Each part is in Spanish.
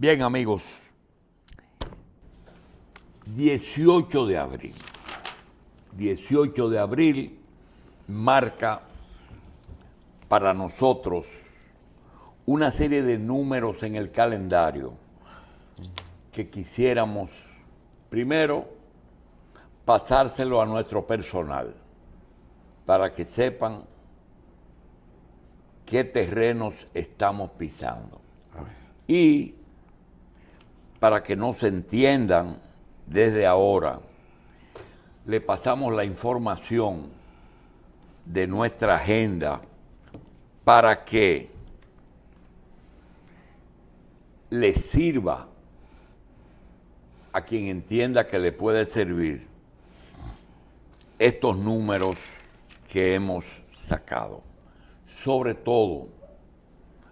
Bien, amigos, 18 de abril. 18 de abril marca para nosotros una serie de números en el calendario que quisiéramos, primero, pasárselo a nuestro personal para que sepan qué terrenos estamos pisando. Y para que no se entiendan desde ahora, le pasamos la información de nuestra agenda para que le sirva a quien entienda que le puede servir estos números que hemos sacado. Sobre todo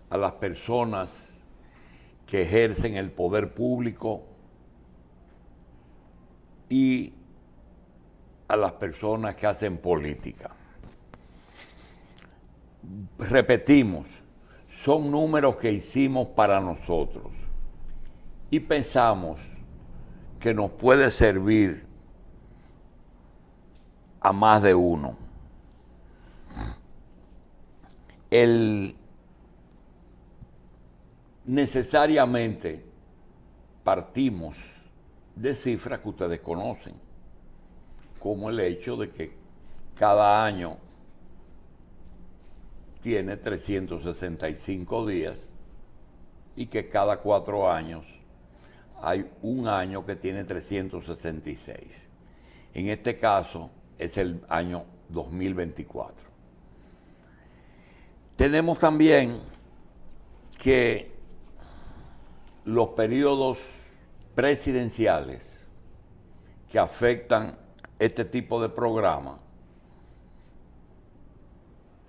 a las personas que ejercen el poder público y a las personas que hacen política. Repetimos, son números que hicimos para nosotros y pensamos que nos puede servir a más de uno. Necesariamente partimos de cifras que ustedes conocen, como el hecho de que cada año tiene 365 días y que cada 4 años hay un año que tiene 366. En este caso es el año 2024. Tenemos también que los periodos presidenciales que afectan este tipo de programa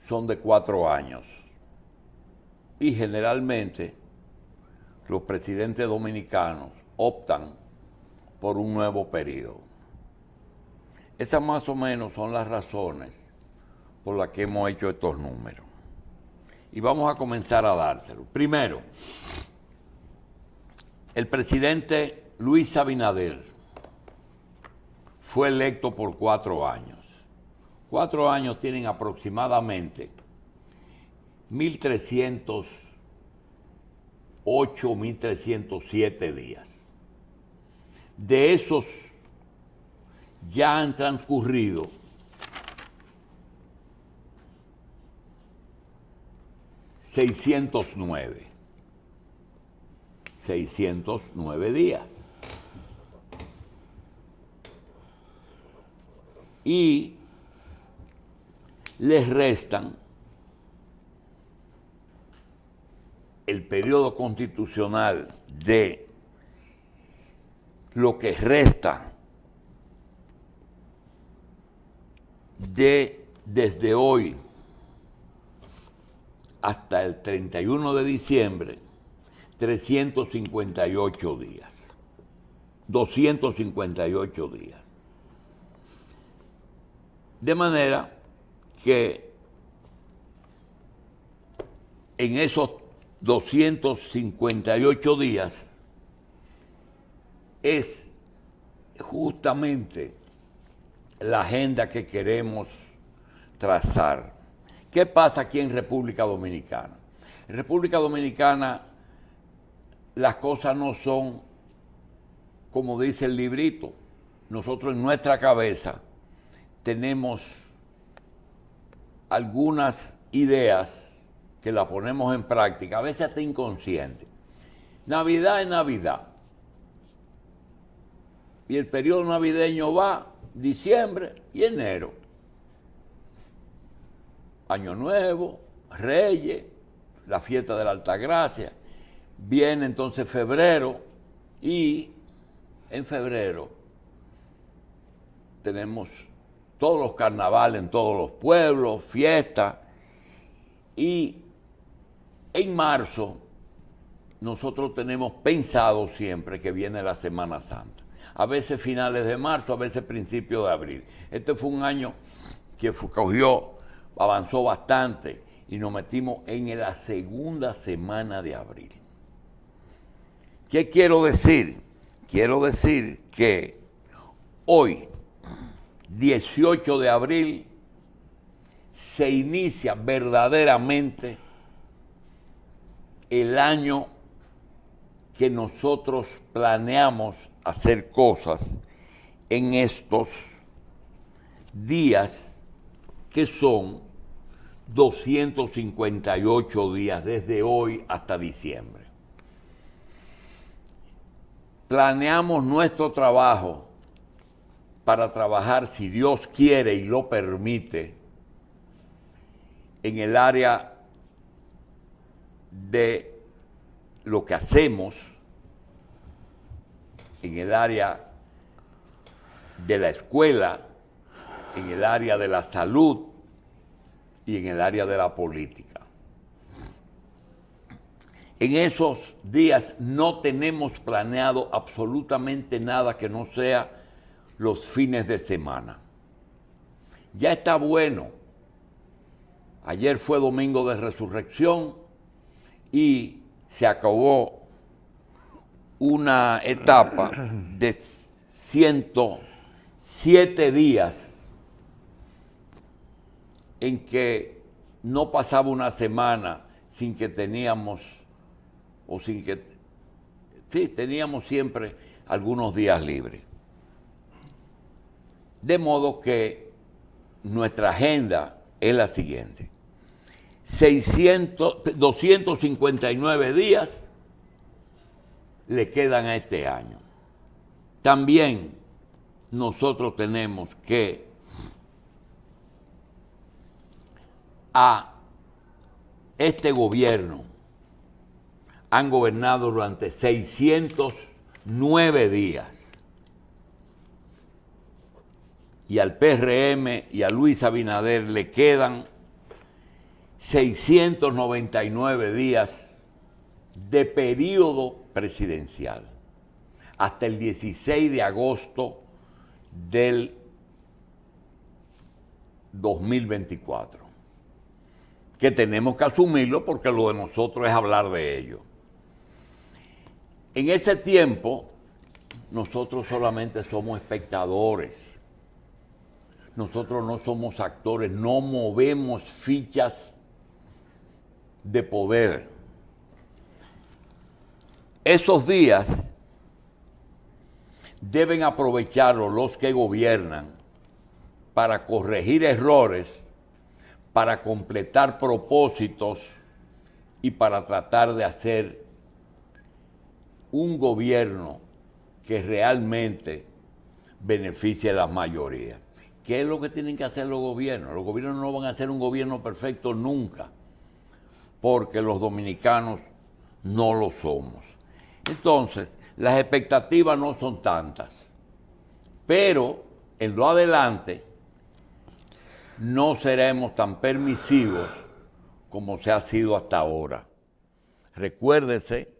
son de 4 años. Y generalmente los presidentes dominicanos optan por un nuevo periodo. Esas más o menos son las razones por las que hemos hecho estos números. Y vamos a comenzar a dárselos. Primero, el presidente Luis Abinader fue electo por 4 años. 4 años tienen aproximadamente 1.308, 1.307 días. De esos ya han transcurrido 609 días. Y les restan el periodo constitucional de lo que resta desde hoy hasta el 31 de diciembre, 358 días. 258 días. De manera que en esos 258 días es justamente la agenda que queremos trazar. ¿Qué pasa aquí en República Dominicana? En República Dominicana las cosas no son como dice el librito. Nosotros en nuestra cabeza tenemos algunas ideas que las ponemos en práctica, a veces hasta inconsciente. Navidad es Navidad. Y el periodo navideño va diciembre y enero. Año Nuevo, Reyes, la fiesta de la Altagracia. Viene entonces febrero y en febrero tenemos todos los carnavales en todos los pueblos, fiestas. Y en marzo nosotros tenemos pensado siempre que viene la Semana Santa. A veces finales de marzo, a veces principios de abril. Este fue un año que avanzó bastante y nos metimos en la segunda semana de abril. ¿Qué quiero decir? Quiero decir que hoy, 18 de abril, se inicia verdaderamente el año que nosotros planeamos hacer cosas en estos días que son 258 días desde hoy hasta diciembre. Planeamos nuestro trabajo para trabajar, si Dios quiere y lo permite, en el área de lo que hacemos, en el área de la escuela, en el área de la salud y en el área de la política. En esos días no tenemos planeado absolutamente nada que no sea los fines de semana. Ya está bueno. Ayer fue domingo de resurrección y se acabó una etapa de 107 días en que no pasaba una semana sin que teníamos, o sin que, sí, teníamos siempre algunos días libres. De modo que nuestra agenda es la siguiente: 259 días le quedan a este año. También nosotros tenemos que a este gobierno han gobernado durante 609 días. Y al PRM y a Luis Abinader le quedan 699 días de periodo presidencial, hasta el 16 de agosto del 2024, que tenemos que asumirlo porque lo de nosotros es hablar de ello. En ese tiempo, nosotros solamente somos espectadores. Nosotros no somos actores, no movemos fichas de poder. Esos días deben aprovecharlos los que gobiernan para corregir errores, para completar propósitos y para tratar de hacer un gobierno que realmente beneficie a la mayoría. ¿Qué es lo que tienen que hacer los gobiernos? Los gobiernos no van a hacer un gobierno perfecto nunca, porque los dominicanos no lo somos. Entonces, las expectativas no son tantas, pero en lo adelante no seremos tan permisivos como se ha sido hasta ahora. Recuérdese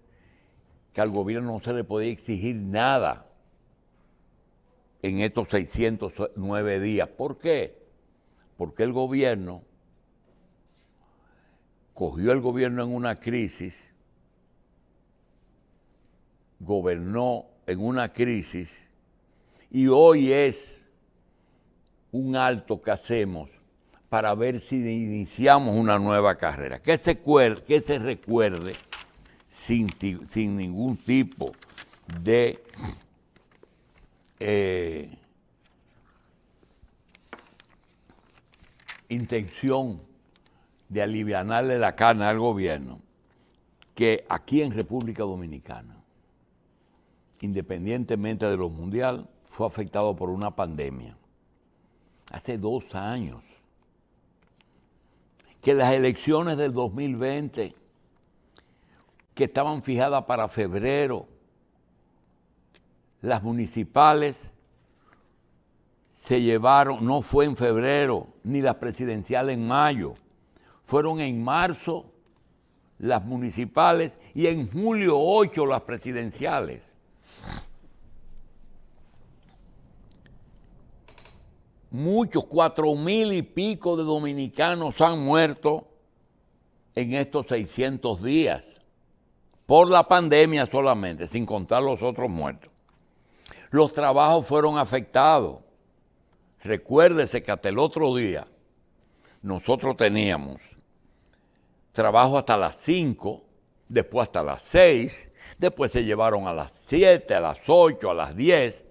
que al gobierno no se le podía exigir nada en estos 609 días. ¿Por qué? Porque el gobierno cogió el gobierno en una crisis, gobernó en una crisis y hoy es un alto que hacemos para ver si iniciamos una nueva carrera. Que se recuerde sin ningún tipo de intención de alivianarle la carne al gobierno, que aquí en República Dominicana, independientemente de lo mundial, fue afectado por una pandemia. Hace 2 años. Que las elecciones del 2020, que estaban fijadas para febrero, las municipales se llevaron, no fue en febrero, ni las presidenciales en mayo, fueron en marzo las municipales y en julio 8 las presidenciales. Muchos, 4,000 y pico de dominicanos han muerto en estos 600 días. por la pandemia solamente, sin contar los otros muertos. Los trabajos fueron afectados. Recuérdese que hasta el otro día nosotros teníamos trabajo hasta las 5, después hasta las 6, después se llevaron a las 7, a las 8, a las 10,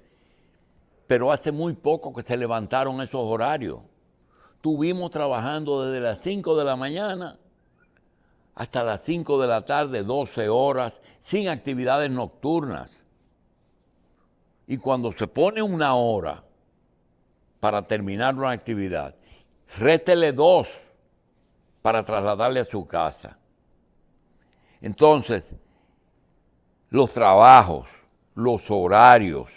pero hace muy poco que se levantaron esos horarios. Estuvimos trabajando desde las 5 de la mañana hasta las 5 de la tarde, 12 horas, sin actividades nocturnas. Y cuando se pone una hora para terminar una actividad, réstele 2 para trasladarle a su casa. Entonces, los trabajos, los horarios,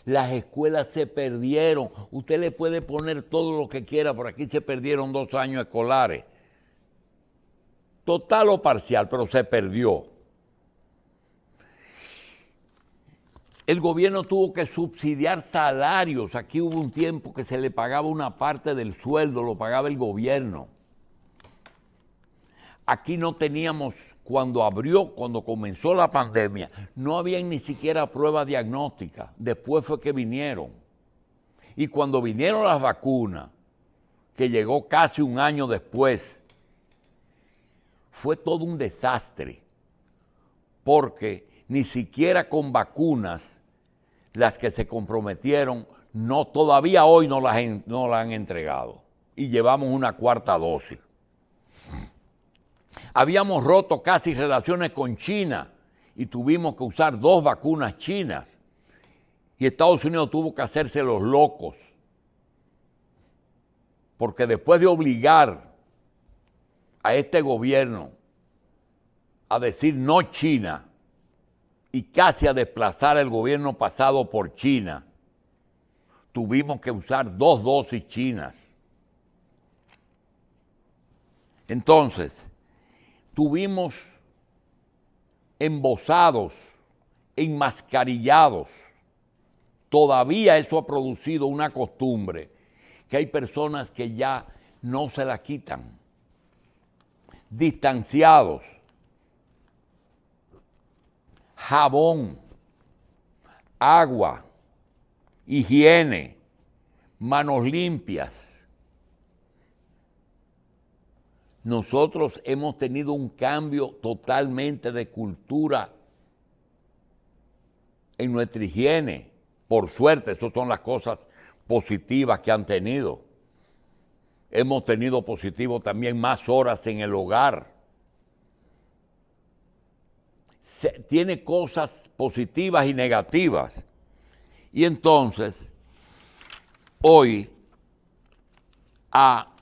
las escuelas se perdieron. Usted le puede poner todo lo que quiera, por aquí se perdieron 2 años escolares. Total o parcial, pero se perdió. El gobierno tuvo que subsidiar salarios. Aquí hubo un tiempo que se le pagaba una parte del sueldo, lo pagaba el gobierno. Aquí no teníamos, cuando comenzó la pandemia, no había ni siquiera pruebas diagnósticas. Después fue que vinieron. Y cuando vinieron las vacunas, que llegó casi un año después, fue todo un desastre, porque ni siquiera con vacunas, las que se comprometieron, todavía hoy no las han entregado. Y llevamos una 4ª dosis. Habíamos roto casi relaciones con China y tuvimos que usar 2 vacunas chinas. Y Estados Unidos tuvo que hacerse los locos. Porque después de obligar a este gobierno a decir no China y casi a desplazar el gobierno pasado por China, tuvimos que usar 2 dosis chinas. Entonces, tuvimos embosados, enmascarillados. Todavía eso ha producido una costumbre que hay personas que ya no se la quitan. Distanciados. Jabón, agua, higiene, manos limpias. Nosotros hemos tenido un cambio totalmente de cultura en nuestra higiene. Por suerte, esas son las cosas positivas que han tenido. Hemos tenido positivo también más horas en el hogar. Tiene cosas positivas y negativas. Y entonces, hoy, a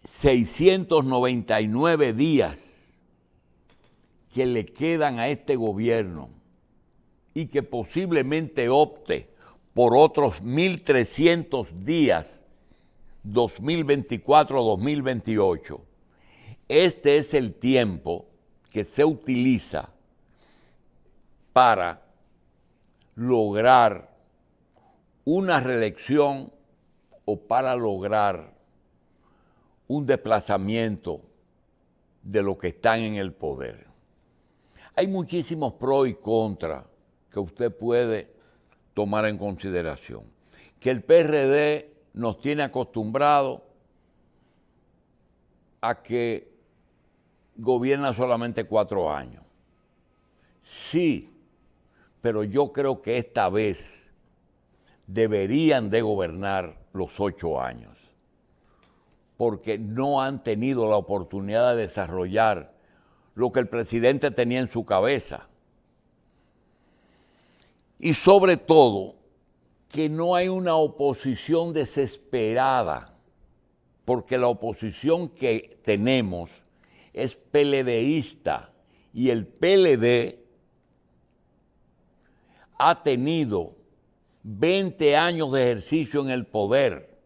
699 días que le quedan a este gobierno y que posiblemente opte por otros 1.300 días, 2024-2028, este es el tiempo que se utiliza para lograr una reelección o para lograr un desplazamiento de los que están en el poder. Hay muchísimos pros y contras que usted puede tomar en consideración. Que el PRD nos tiene acostumbrados a que gobierna solamente 4 años. Sí, pero yo creo que esta vez deberían de gobernar los 8 años, porque no han tenido la oportunidad de desarrollar lo que el presidente tenía en su cabeza. Y sobre todo, que no hay una oposición desesperada, porque la oposición que tenemos es PLDista y el PLD ha tenido 20 años de ejercicio en el poder.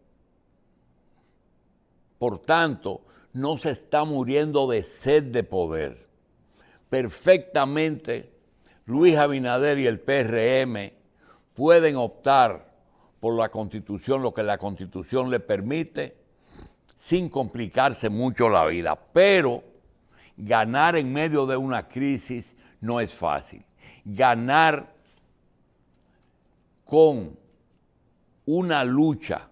Por tanto, no se está muriendo de sed de poder. Perfectamente, Luis Abinader y el PRM pueden optar por la Constitución, lo que la Constitución le permite, sin complicarse mucho la vida. Pero ganar en medio de una crisis no es fácil. Ganar con una lucha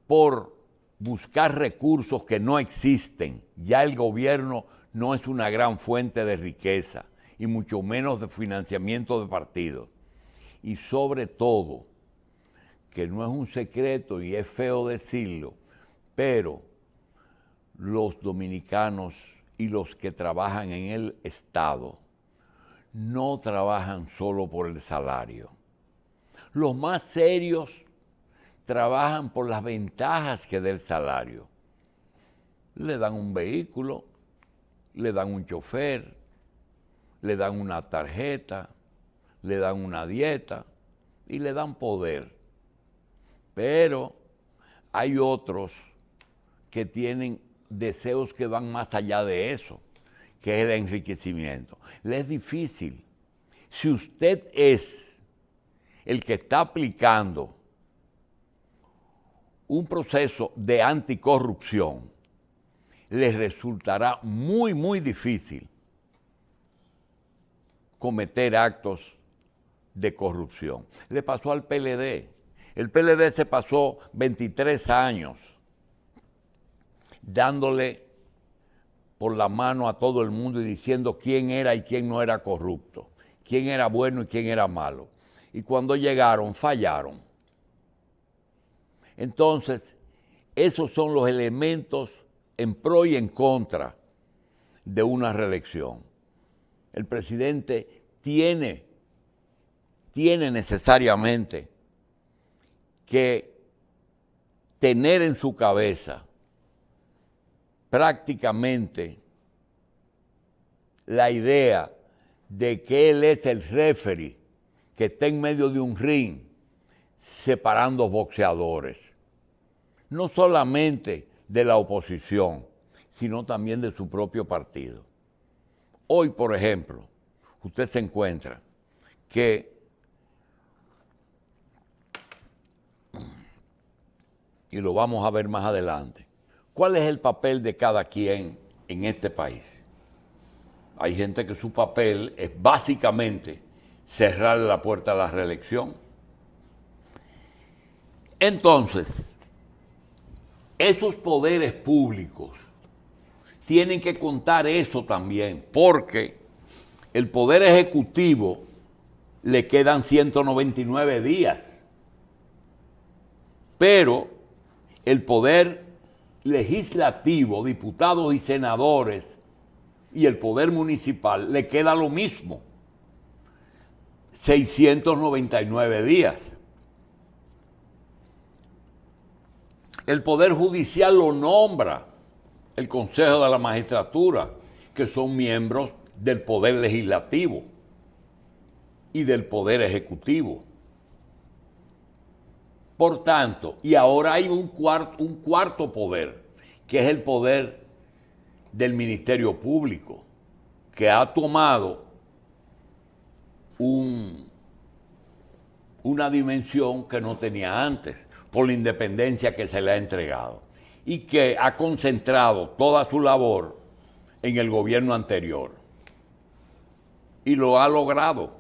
por buscar recursos que no existen. Ya el gobierno no es una gran fuente de riqueza y mucho menos de financiamiento de partidos. Y sobre todo, que no es un secreto y es feo decirlo, pero los dominicanos y los que trabajan en el Estado no trabajan solo por el salario. Los más serios trabajan por las ventajas que da el salario. Le dan un vehículo, le dan un chofer, le dan una tarjeta, le dan una dieta y le dan poder. Pero hay otros que tienen deseos que van más allá de eso, que es el enriquecimiento. Le es difícil. Si usted es el que está aplicando un proceso de anticorrupción, le resultará muy, muy difícil cometer actos de corrupción. Le pasó al PLD. El PLD se pasó 23 años dándole por la mano a todo el mundo y diciendo quién era y quién no era corrupto, quién era bueno y quién era malo. Y cuando llegaron, fallaron. Entonces, esos son los elementos en pro y en contra de una reelección. El presidente tiene necesariamente que tener en su cabeza prácticamente la idea de que él es el referee que está en medio de un ring separando boxeadores, no solamente de la oposición, sino también de su propio partido. Hoy, por ejemplo, usted se encuentra que, y lo vamos a ver más adelante, ¿cuál es el papel de cada quien en este país? Hay gente que su papel es básicamente cerrarle la puerta a la reelección. Entonces, esos poderes públicos tienen que contar eso también, porque el Poder Ejecutivo le quedan 199 días, pero el Poder Legislativo, diputados y senadores, y el Poder Municipal le queda lo mismo, 699 días. El Poder Judicial lo nombra el Consejo de la Magistratura, que son miembros del Poder Legislativo y del Poder Ejecutivo. Por tanto, y ahora hay un cuarto poder, que es el poder del Ministerio Público, que ha tomado una dimensión que no tenía antes, por la independencia que se le ha entregado, y que ha concentrado toda su labor en el gobierno anterior. Y lo ha logrado.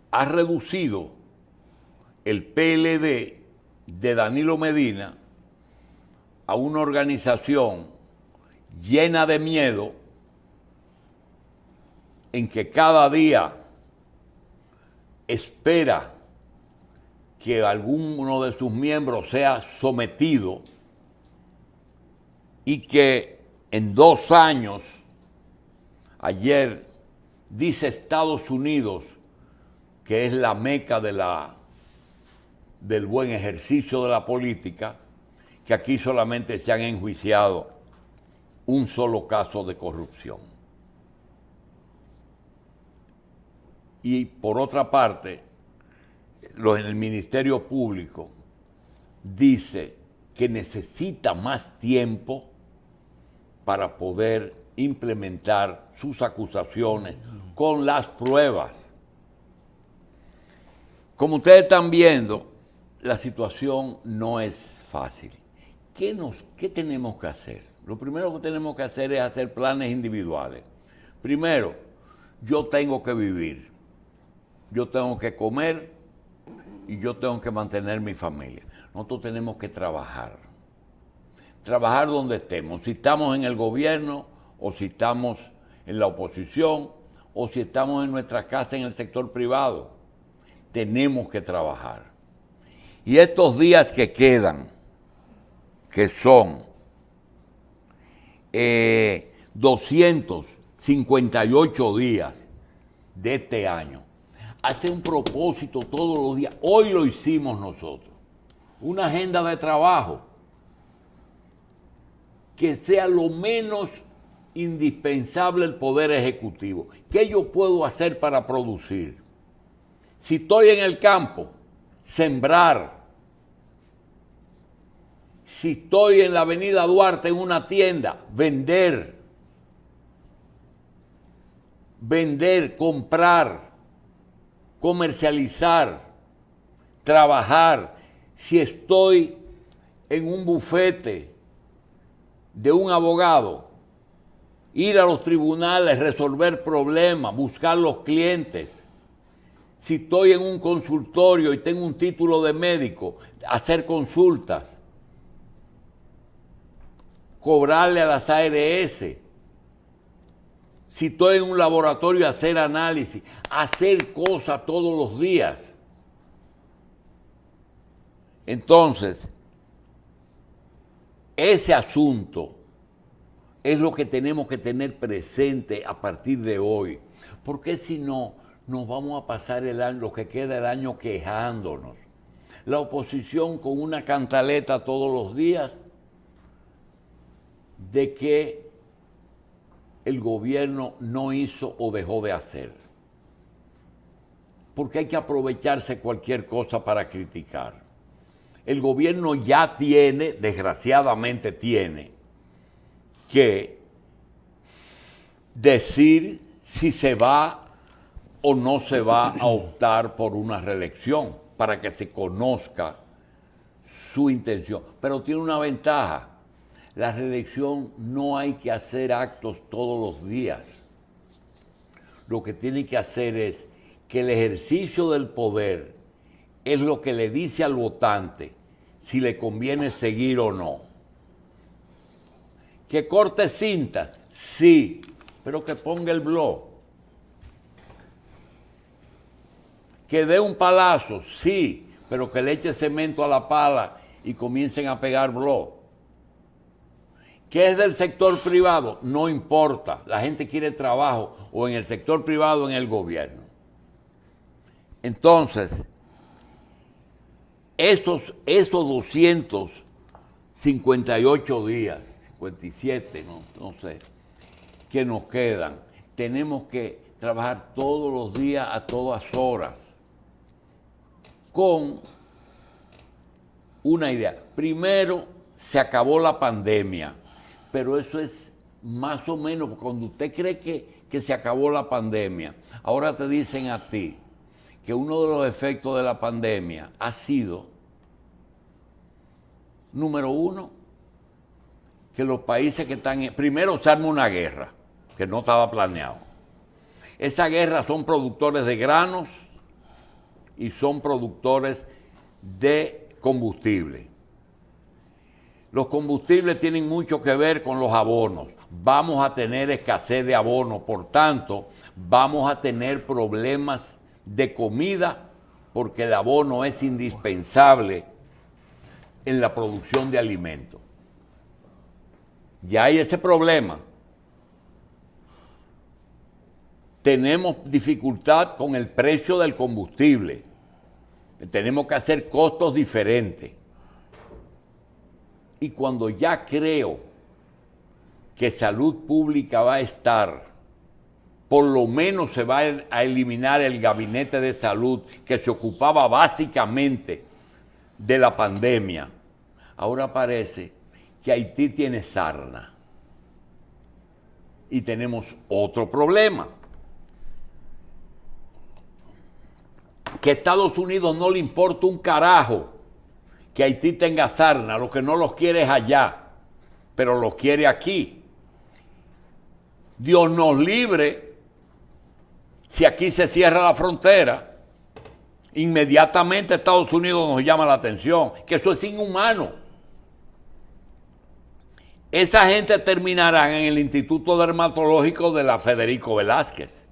Ha reducido el PLD de Danilo Medina a una organización llena de miedo, en que cada día espera que alguno de sus miembros sea sometido, y que en 2 años, ayer dice Estados Unidos, que es la meca del buen ejercicio de la política, que aquí solamente se han enjuiciado un solo caso de corrupción. Y por otra parte, en el Ministerio Público dice que necesita más tiempo para poder implementar sus acusaciones con las pruebas. Como ustedes están viendo, la situación no es fácil. ¿Qué tenemos que hacer? Lo primero que tenemos que hacer es hacer planes individuales. Primero, yo tengo que vivir, yo tengo que comer y yo tengo que mantener mi familia. Nosotros tenemos que trabajar. Trabajar donde estemos. Si estamos en el gobierno o si estamos en la oposición o si estamos en nuestra casa en el sector privado. Tenemos que trabajar. Y estos días que quedan, que son 258 días de este año, hacer un propósito todos los días. Hoy lo hicimos nosotros. Una agenda de trabajo que sea lo menos indispensable el Poder Ejecutivo. ¿Qué yo puedo hacer para producir? Si estoy en el campo, sembrar. Si estoy en la Avenida Duarte en una tienda, vender. Vender, comprar, comercializar, trabajar. Si estoy en un bufete de un abogado, ir a los tribunales, resolver problemas, buscar los clientes. Si estoy en un consultorio y tengo un título de médico, hacer consultas, cobrarle a las ARS. Si estoy en un laboratorio, hacer análisis, hacer cosas todos los días. Entonces, ese asunto es lo que tenemos que tener presente a partir de hoy, porque si no, nos vamos a pasar el año, lo que queda del año quejándonos. La oposición con una cantaleta todos los días de que el gobierno no hizo o dejó de hacer. Porque hay que aprovecharse cualquier cosa para criticar. El gobierno ya tiene, desgraciadamente tiene, que decir si se va o no se va a optar por una reelección para que se conozca su intención. Pero tiene una ventaja. La reelección no hay que hacer actos todos los días. Lo que tiene que hacer es que el ejercicio del poder es lo que le dice al votante si le conviene seguir o no. ¿Que corte cinta? Sí, pero que ponga el blog. ¿Que dé un palazo? Sí, pero que le eche cemento a la pala y comiencen a pegar blog. ¿Qué es del sector privado? No importa. La gente quiere trabajo o en el sector privado o en el gobierno. Entonces, esos 258 días, 57, no sé, que nos quedan, tenemos que trabajar todos los días a todas horas con una idea. Primero, se acabó la pandemia. Pero eso es más o menos, cuando usted cree que se acabó la pandemia, ahora te dicen a ti que uno de los efectos de la pandemia ha sido, número uno, que los países que están... Primero se arma una guerra, que no estaba planeado. Esa guerra son productores de granos y son productores de combustible. Los combustibles tienen mucho que ver con los abonos. Vamos a tener escasez de abonos, por tanto, vamos a tener problemas de comida porque el abono es indispensable en la producción de alimentos. Ya hay ese problema. Tenemos dificultad con el precio del combustible. Tenemos que hacer costos diferentes. Y cuando ya creo que salud pública va a estar, por lo menos se va a eliminar el gabinete de salud que se ocupaba básicamente de la pandemia. Ahora parece que Haití tiene sarna. Y tenemos otro problema. Que a Estados Unidos no le importa un carajo que Haití tenga sarna, lo que no los quiere es allá. pero lo quiere aquí. Dios nos libre si aquí se cierra la frontera. Inmediatamente Estados Unidos nos llama la atención, que eso es inhumano. Esa gente terminará en el Instituto Dermatológico de la Federico Velázquez.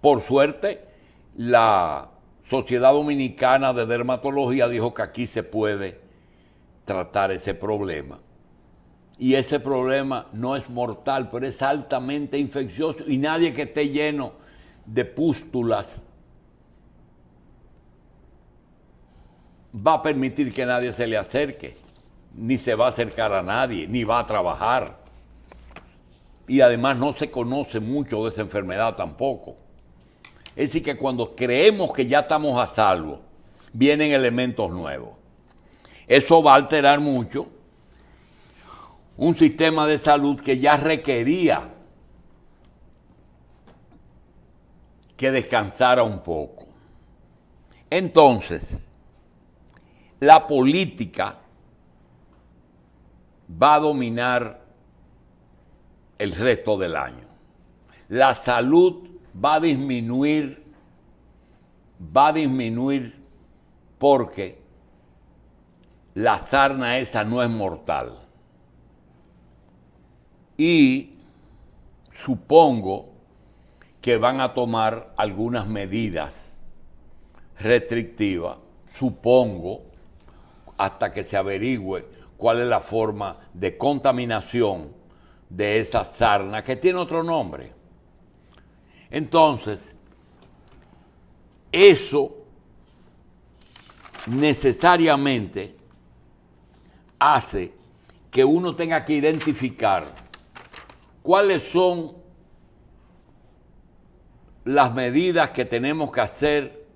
Por suerte, la Sociedad Dominicana de Dermatología dijo que aquí se puede tratar ese problema. Y ese problema no es mortal, pero es altamente infeccioso y nadie que esté lleno de pústulas va a permitir que nadie se le acerque, ni se va a acercar a nadie, ni va a trabajar. Y además no se conoce mucho de esa enfermedad tampoco. Es decir, que cuando creemos que ya estamos a salvo, vienen elementos nuevos. Eso va a alterar mucho un sistema de salud que ya requería que descansara un poco. Entonces, la política va a dominar el resto del año. La salud va a disminuir porque la sarna esa no es mortal. Y supongo que van a tomar algunas medidas restrictivas, supongo, hasta que se averigüe cuál es la forma de contaminación de esa sarna, que tiene otro nombre. Entonces, eso necesariamente hace que uno tenga que identificar cuáles son las medidas que tenemos que hacer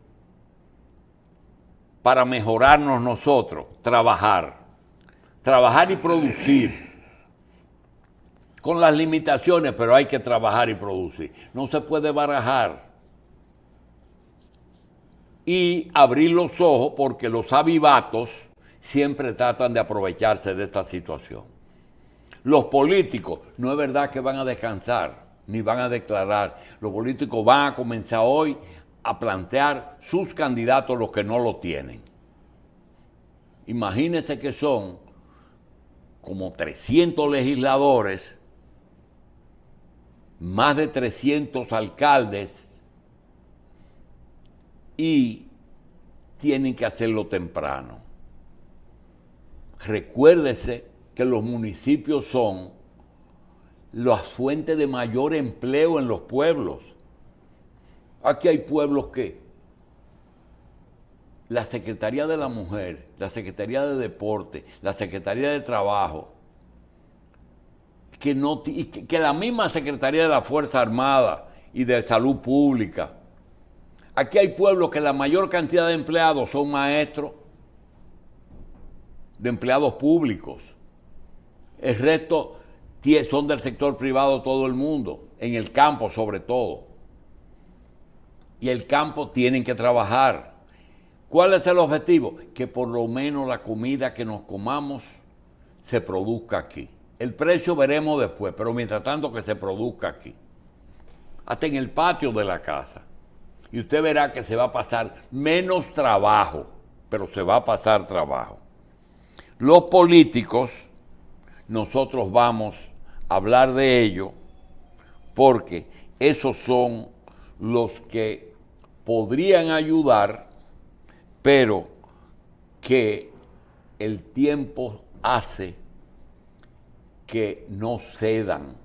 para mejorarnos nosotros, trabajar y producir, con las limitaciones, pero hay que trabajar y producir. No se puede barajar y abrir los ojos porque los avivatos siempre tratan de aprovecharse de esta situación. Los políticos, no es verdad que van a descansar, ni van a declarar. Los políticos van a comenzar hoy a plantear sus candidatos, los que no lo tienen. Imagínense que son como 300 legisladores, más de 300 alcaldes, y tienen que hacerlo temprano. Recuérdese que los municipios son las fuentes de mayor empleo en los pueblos. Aquí hay pueblos que la Secretaría de la Mujer, la Secretaría de Deporte, la Secretaría de Trabajo, que la misma Secretaría de la Fuerza Armada y de Salud Pública. Aquí hay pueblos que la mayor cantidad de empleados son maestros, de empleados públicos. El resto son del sector privado todo el mundo, en el campo sobre todo. Y el campo tienen que trabajar. ¿Cuál es el objetivo? Que por lo menos la comida que nos comamos se produzca aquí. El precio veremos después, pero mientras tanto que se produzca aquí. Hasta en el patio de la casa. Y usted verá que se va a pasar menos trabajo, pero se va a pasar trabajo. Los políticos, nosotros vamos a hablar de ello porque esos son los que podrían ayudar, pero que el tiempo hace que no cedan,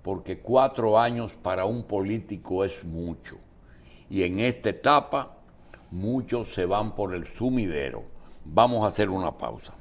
porque 4 años para un político es mucho. Y en esta etapa muchos se van por el sumidero. Vamos a hacer una pausa.